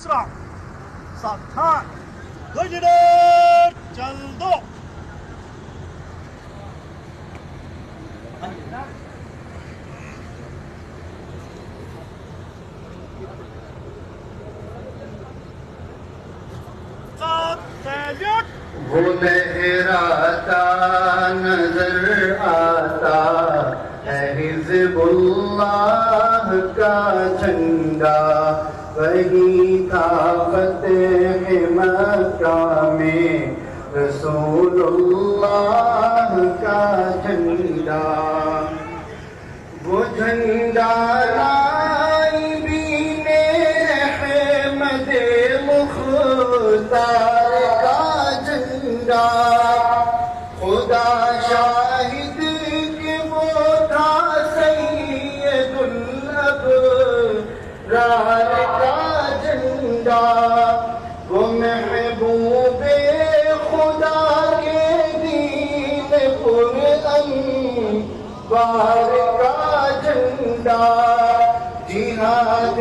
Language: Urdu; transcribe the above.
اسرع ساودھان گجرے چل دو وہ لہراتا نظر آتا ہے حزب اللہ کا جھنڈا، وہی تھا فتح مکہ میں رسول اللہ کا جھنڈا، وہ جھنڈا نائبین احمد مختار کا جھنڈا، خدا شاہد کہ وہ تھا سید الابرار کا جھنڈا، وہ محبوب خدا کے دین پر انوار کا جھنڈا، جہاد